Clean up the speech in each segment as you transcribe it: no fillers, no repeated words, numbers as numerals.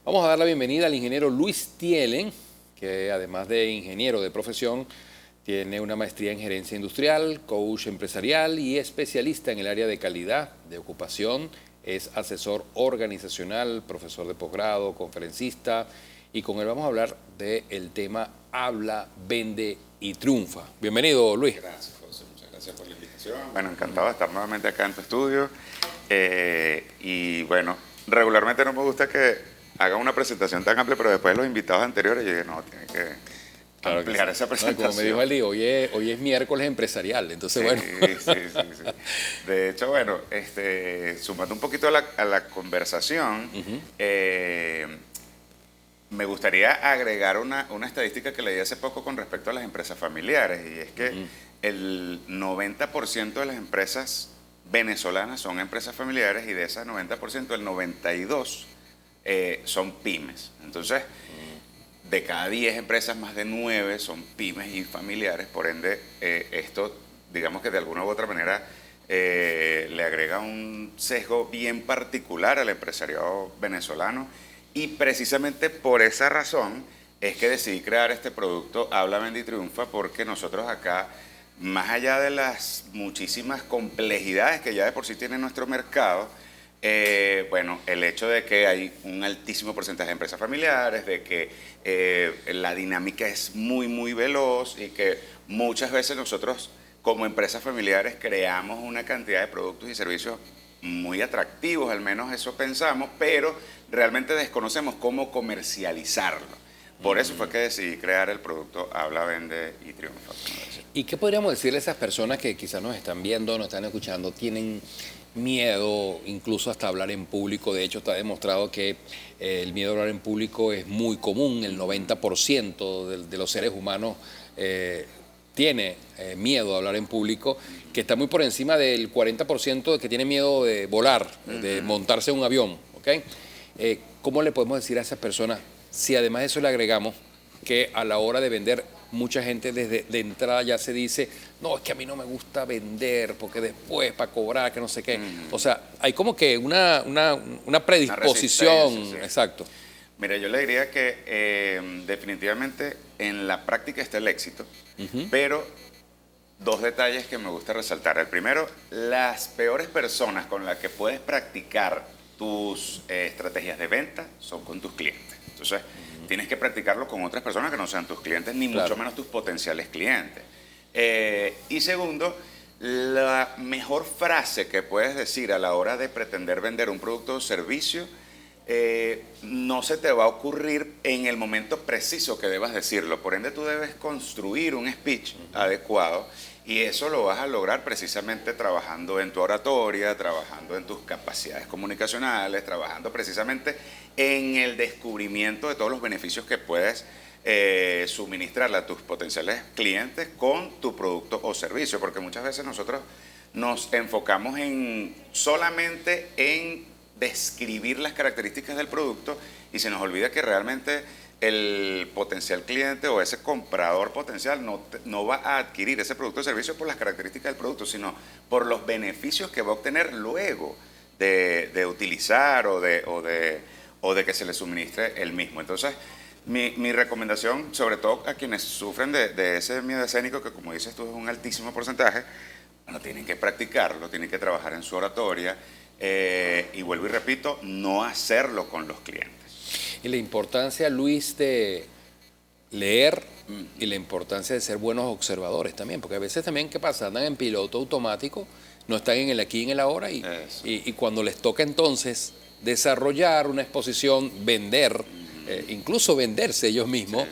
Vamos a dar la bienvenida al ingeniero Luis Thielen, que además de ingeniero de profesión, tiene una maestría en gerencia industrial, coach empresarial y especialista en el área de calidad de ocupación. Es asesor organizacional, profesor de posgrado, conferencista, y con él vamos a hablar del tema Habla, Vende y Triunfa. Bienvenido, Luis. Gracias, José. Muchas gracias por la invitación. Bueno, encantado de estar nuevamente acá en tu estudio. Y bueno, regularmente no me gusta que haga una presentación tan amplia, pero después de los invitados anteriores yo dije, no, tiene que ampliar esa presentación. No, como me dijo Eli, hoy es miércoles empresarial, entonces Sí, bueno. sí. De hecho, bueno, sumando un poquito a la conversación, me gustaría agregar una estadística que leí hace poco con respecto a las empresas familiares, y es que el 90% de las empresas venezolanas son empresas familiares, y de esas 90%, el 92% son pymes. Entonces, de cada 10 empresas, más de 9 son pymes y familiares. Por ende, esto, digamos que de alguna u otra manera, le agrega un sesgo bien particular al empresariado venezolano. Y precisamente por esa razón es que decidí crear este producto Habla, Vende y Triunfa, porque nosotros acá, más allá de las muchísimas complejidades que ya de por sí tiene nuestro mercado, bueno, el hecho de que hay un altísimo porcentaje de empresas familiares, de que la dinámica es muy veloz, y que muchas veces nosotros como empresas familiares creamos una cantidad de productos y servicios muy atractivos, al menos eso pensamos, pero realmente desconocemos cómo comercializarlo. Por eso fue que decidí crear el producto Habla, Vende y Triunfa. ¿Y qué podríamos decirle a esas personas que quizás nos están viendo, nos están escuchando, tienen miedo incluso hasta hablar en público? De hecho, está demostrado que el miedo a hablar en público es muy común. El 90% de los seres humanos tiene miedo a hablar en público, que está muy por encima del 40% de que tiene miedo de volar, de montarse en un avión. ¿Okay? ¿Cómo le podemos decir a esas personas, si además de eso le agregamos que a la hora de vender, mucha gente desde de entrada ya se dice, no, es que a mí no me gusta vender, porque después para cobrar, que no sé qué? O sea, hay como que una predisposición. Sí. Exacto. Mira, yo le diría que definitivamente en la práctica está el éxito, pero dos detalles que me gusta resaltar. El primero, las peores personas con las que puedes practicar tus estrategias de venta son con tus clientes. Entonces, tienes que practicarlo con otras personas que no sean tus clientes, ni mucho menos tus potenciales clientes. Y segundo, la mejor frase que puedes decir a la hora de pretender vender un producto o servicio no se te va a ocurrir en el momento preciso que debas decirlo. Por ende, tú debes construir un speech adecuado, y eso lo vas a lograr precisamente trabajando en tu oratoria, trabajando en tus capacidades comunicacionales, trabajando precisamente en el descubrimiento de todos los beneficios que puedes suministrarle a tus potenciales clientes con tu producto o servicio. Porque muchas veces nosotros nos enfocamos solamente en describir las características del producto, y se nos olvida que realmente el potencial cliente o ese comprador potencial no va a adquirir ese producto o servicio por las características del producto, sino por los beneficios que va a obtener luego de utilizar o de que se le suministre el mismo. Entonces, mi recomendación, sobre todo a quienes sufren de ese miedo escénico, que como dices tú es un altísimo porcentaje, bueno, tienen que practicarlo, tienen que trabajar en su oratoria, y vuelvo y repito, no hacerlo con los clientes. Y la importancia, Luis, de leer y la importancia de ser buenos observadores también, porque a veces también, ¿qué pasa? Andan en piloto automático, no están en el aquí y en el ahora, y cuando les toca entonces desarrollar una exposición, vender, incluso venderse ellos mismos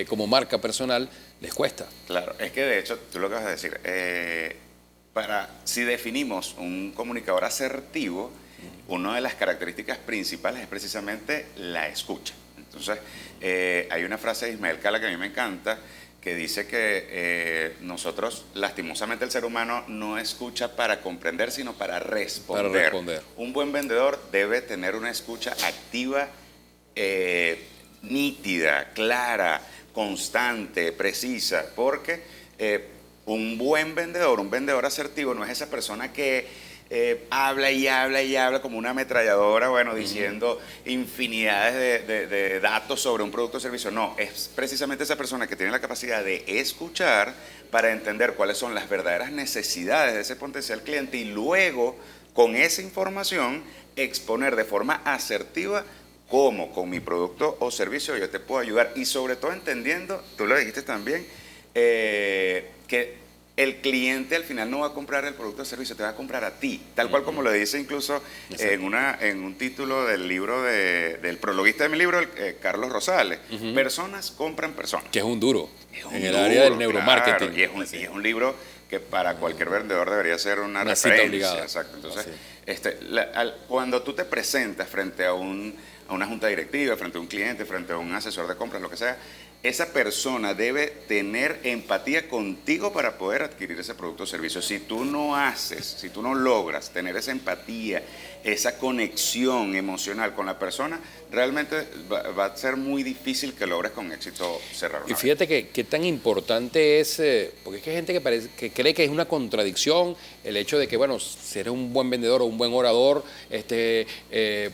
como marca personal, les cuesta. Claro, es que de hecho, tú lo que vas a decir, si definimos un comunicador asertivo, una de las características principales es precisamente la escucha. Entonces, hay una frase de Ismael Cala que a mí me encanta, que dice que nosotros, lastimosamente, el ser humano no escucha para comprender, sino para responder. Un buen vendedor debe tener una escucha activa, nítida, clara, constante, precisa, porque un buen vendedor, un vendedor asertivo, no es esa persona que habla y habla y habla como una ametralladora, bueno, diciendo infinidades de datos sobre un producto o servicio. No, es precisamente esa persona que tiene la capacidad de escuchar para entender cuáles son las verdaderas necesidades de ese potencial cliente y luego, con esa información, exponer de forma asertiva cómo con mi producto o servicio yo te puedo ayudar. Y sobre todo entendiendo, tú lo dijiste también, que el cliente al final no va a comprar el producto o servicio, te va a comprar a ti, tal cual como lo dice incluso en un título del libro del prologuista de mi libro, Carlos Rosales. Personas compran personas. Que es un duro en el área del neuromarketing. Claro, y es un libro que para cualquier vendedor debería ser una cita referencia. obligada. Exacto. Entonces, cuando tú te presentas frente a una junta directiva, frente a un cliente, frente a un asesor de compras, lo que sea, esa persona debe tener empatía contigo para poder adquirir ese producto o servicio. Si tú no logras tener esa empatía, esa conexión emocional con la persona, realmente va a ser muy difícil que logres con éxito cerrar una Y fíjate que tan importante es, porque es que hay gente que cree que es una contradicción el hecho de que, bueno, si eres un buen vendedor o un buen orador,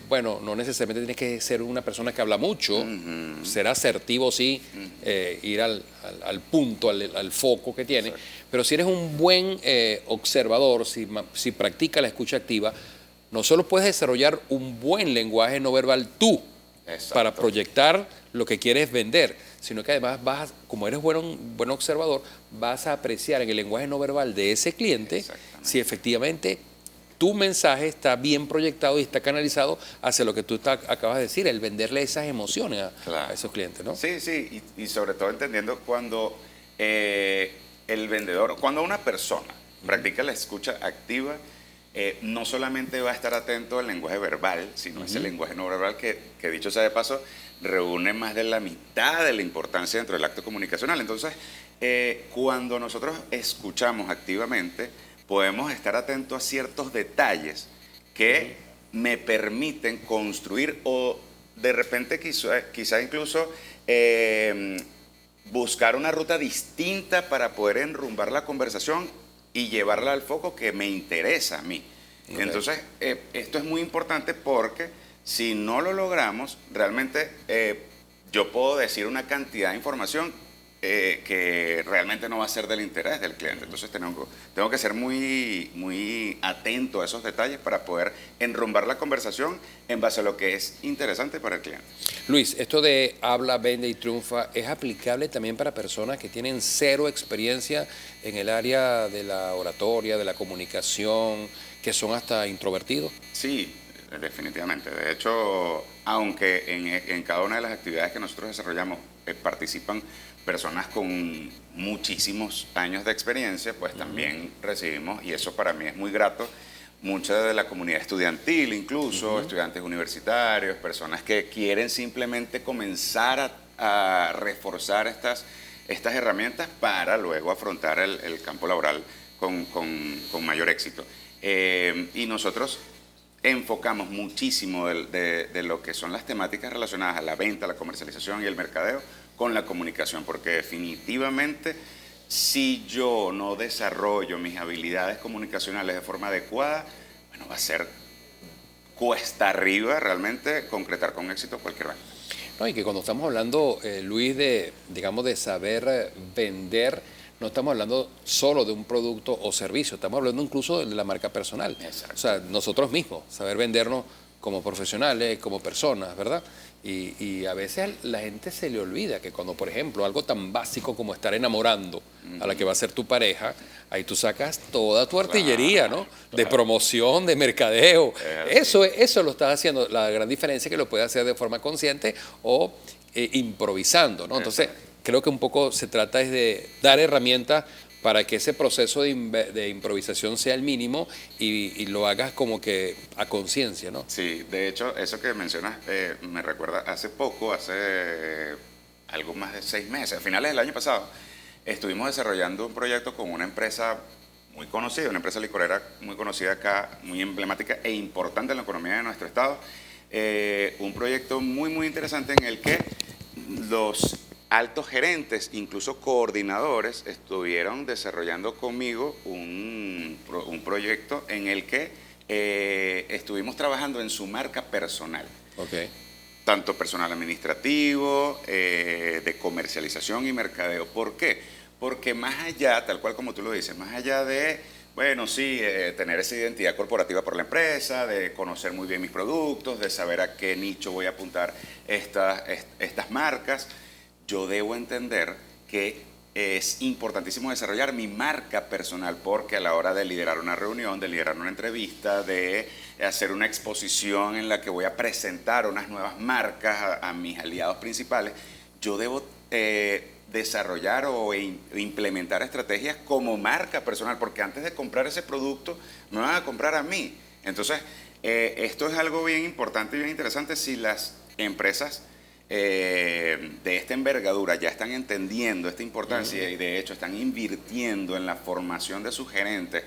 bueno, no necesariamente tienes que ser una persona que habla mucho, ser asertivo, sí, ir al punto, al foco que tiene, pero si eres un buen observador, si practicas la escucha activa, no solo puedes desarrollar un buen lenguaje no verbal tú, para proyectar lo que quieres vender, sino que además como eres buen observador, vas a apreciar en el lenguaje no verbal de ese cliente si efectivamente tu mensaje está bien proyectado y está canalizado hacia lo que tú acabas de decir, el venderle esas emociones a esos clientes, ¿no? Sí, y sobre todo entendiendo cuando el vendedor, cuando una persona practica la escucha activa, no solamente va a estar atento al lenguaje verbal, sino ese lenguaje no verbal que dicho sea de paso, reúne más de la mitad de la importancia dentro del acto comunicacional. Entonces, cuando nosotros escuchamos activamente, podemos estar atentos a ciertos detalles que me permiten construir o de repente quizá incluso buscar una ruta distinta para poder enrumbar la conversación y llevarla al foco que me interesa a mí. Entonces, esto es muy importante porque si no lo logramos, realmente yo puedo decir una cantidad de información que realmente no va a ser del interés del cliente. Entonces tengo que ser muy atento a esos detalles para poder enrumbar la conversación en base a lo que es interesante para el cliente. Luis, esto de habla, vende y triunfa, ¿es aplicable también para personas que tienen cero experiencia en el área de la oratoria, de la comunicación, que son hasta introvertidos? Sí, definitivamente. De hecho, aunque en cada una de las actividades que nosotros desarrollamos participan personas con muchísimos años de experiencia, pues también recibimos, y eso para mí es muy grato, mucha de la comunidad estudiantil, incluso estudiantes universitarios, personas que quieren simplemente comenzar a reforzar estas herramientas para luego afrontar el campo laboral con mayor éxito. Y nosotros enfocamos muchísimo de lo que son las temáticas relacionadas a la venta, la comercialización y el mercadeo con la comunicación, porque definitivamente si yo no desarrollo mis habilidades comunicacionales de forma adecuada, bueno, va a ser cuesta arriba realmente concretar con éxito cualquier venta. No, y que cuando estamos hablando, Luis, digamos, de saber vender, no estamos hablando solo de un producto o servicio, estamos hablando incluso de la marca personal. Exacto. O sea, nosotros mismos, saber vendernos como profesionales, como personas, ¿verdad? Y a veces la gente se le olvida que cuando, por ejemplo, algo tan básico como estar enamorando a la que va a ser tu pareja, ahí tú sacas toda tu artillería, ¿no? De promoción, de mercadeo. Eso lo estás haciendo. La gran diferencia es que lo puedes hacer de forma consciente o improvisando, ¿no? Entonces, creo que un poco se trata es de dar herramientas para que ese proceso de improvisación sea el mínimo y lo hagas como que a conciencia, ¿no? Sí, de hecho, eso que mencionas me recuerda hace algo más de 6 meses, a finales del año pasado, estuvimos desarrollando un proyecto con una empresa muy conocida, una empresa licorera muy conocida acá, muy emblemática e importante en la economía de nuestro estado. Un proyecto muy interesante en el que los altos gerentes, incluso coordinadores, estuvieron desarrollando conmigo un proyecto en el que estuvimos trabajando en su marca personal. Ok. Tanto personal administrativo, de comercialización y mercadeo. ¿Por qué? Porque más allá, tal cual como tú lo dices, más allá de, bueno, sí, tener esa identidad corporativa por la empresa, de conocer muy bien mis productos, de saber a qué nicho voy a apuntar estas marcas, yo debo entender que es importantísimo desarrollar mi marca personal, porque a la hora de liderar una reunión, de liderar una entrevista, de hacer una exposición en la que voy a presentar unas nuevas marcas a mis aliados principales, yo debo desarrollar o implementar estrategias como marca personal, porque antes de comprar ese producto me van a comprar a mí. Entonces, esto es algo bien importante y bien interesante. Si las empresas de esta envergadura ya están entendiendo esta importancia y de hecho están invirtiendo en la formación de sus gerentes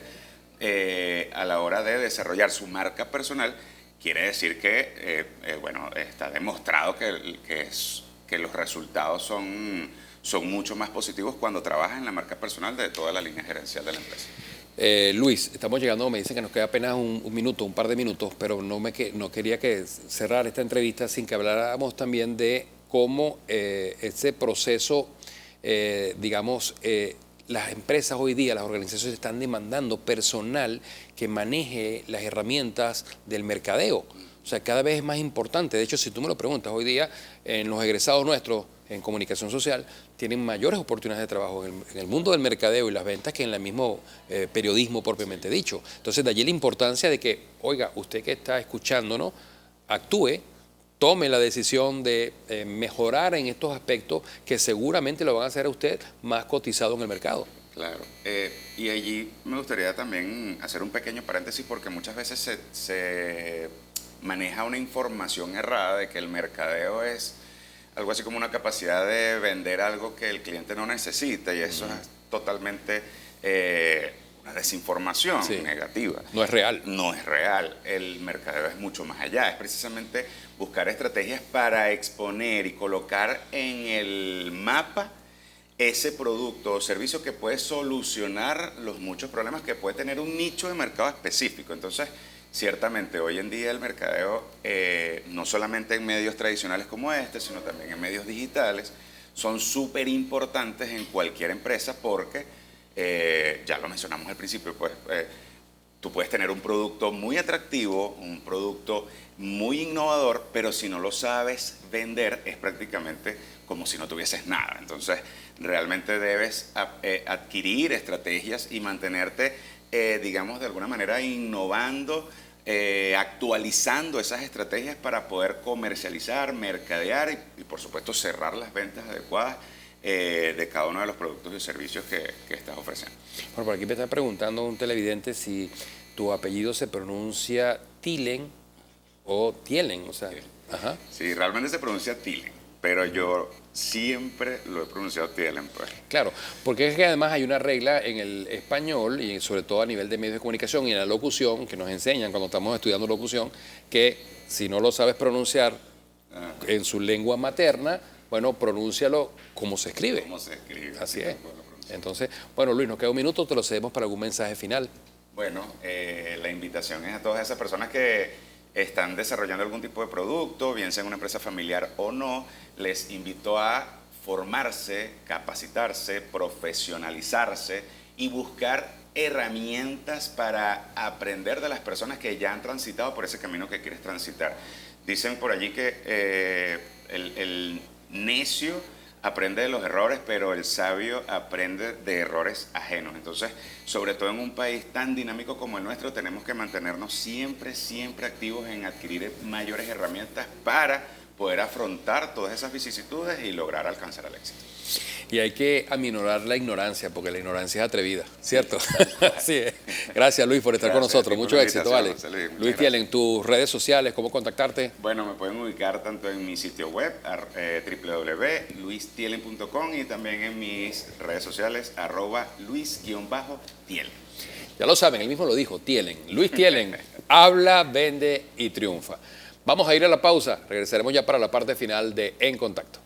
a la hora de desarrollar su marca personal, quiere decir que bueno, está demostrado que los resultados son mucho más positivos cuando trabajas en la marca personal de toda la línea gerencial de la empresa. Luis, estamos llegando, me dicen que nos queda apenas un minuto, un par de minutos, pero no quería que cerrar esta entrevista sin que habláramos también de cómo ese proceso, digamos, las empresas hoy día, las organizaciones están demandando personal que maneje las herramientas del mercadeo. O sea, cada vez es más importante. De hecho, si tú me lo preguntas, hoy día en los egresados nuestros en comunicación social tienen mayores oportunidades de trabajo en el mundo del mercadeo y las ventas que en el mismo periodismo propiamente dicho. Entonces, de allí la importancia de que, oiga, usted que está escuchándonos, actúe, tome la decisión de mejorar en estos aspectos que seguramente lo van a hacer a usted más cotizado en el mercado. Claro, y allí me gustaría también hacer un pequeño paréntesis, porque muchas veces se maneja una información errada de que el mercadeo es algo así como una capacidad de vender algo que el cliente no necesita, y eso es totalmente una desinformación negativa. No es real. No es real. El mercadeo es mucho más allá. Es precisamente buscar estrategias para exponer y colocar en el mapa ese producto o servicio que puede solucionar los muchos problemas que puede tener un nicho de mercado específico. Entonces, ciertamente hoy en día el mercadeo, no solamente en medios tradicionales como este, sino también en medios digitales, son súper importantes en cualquier empresa, porque ya lo mencionamos al principio, pues tú puedes tener un producto muy atractivo, un producto muy innovador, pero si no lo sabes vender es prácticamente como si no tuvieses nada. Entonces realmente debes adquirir estrategias y mantenerte digamos, de alguna manera innovando, actualizando esas estrategias para poder comercializar, mercadear y por supuesto cerrar las ventas adecuadas de cada uno de los productos y servicios que estás ofreciendo. Bueno, por aquí me está preguntando un televidente si tu apellido se pronuncia Tilen o Tielen, o sea. Ajá. Sí, realmente se pronuncia Tilen, pero yo siempre lo he pronunciado Tielen, pues. Claro, porque es que además hay una regla en el español y sobre todo a nivel de medios de comunicación y en la locución, que nos enseñan cuando estamos estudiando locución, que si no lo sabes pronunciar en su lengua materna, bueno, pronúncialo como se escribe. Como se escribe. Así es. Entonces, bueno, Luis, nos queda un minuto, te lo cedemos para algún mensaje final. Bueno, la invitación es a todas esas personas que están desarrollando algún tipo de producto, bien sea en una empresa familiar o no. Les invito a formarse, capacitarse, profesionalizarse y buscar herramientas para aprender de las personas que ya han transitado por ese camino que quieres transitar. Dicen por allí que el necio aprende de los errores, pero el sabio aprende de errores ajenos. Entonces, sobre todo en un país tan dinámico como el nuestro, tenemos que mantenernos siempre activos en adquirir mayores herramientas para poder afrontar todas esas vicisitudes y lograr alcanzar el éxito. Y hay que aminorar la ignorancia, porque la ignorancia es atrevida, ¿cierto? Así es. Gracias, Luis, por estar con nosotros. Mucho éxito, vale. Luis Tielen, tus redes sociales, ¿cómo contactarte? Bueno, me pueden ubicar tanto en mi sitio web, www.luistielen.com, y también en mis redes sociales, @Luis_Tielen. Ya lo saben, él mismo lo dijo, Tielen. Luis Tielen, habla, vende y triunfa. Vamos a ir a la pausa. Regresaremos ya para la parte final de En Contacto.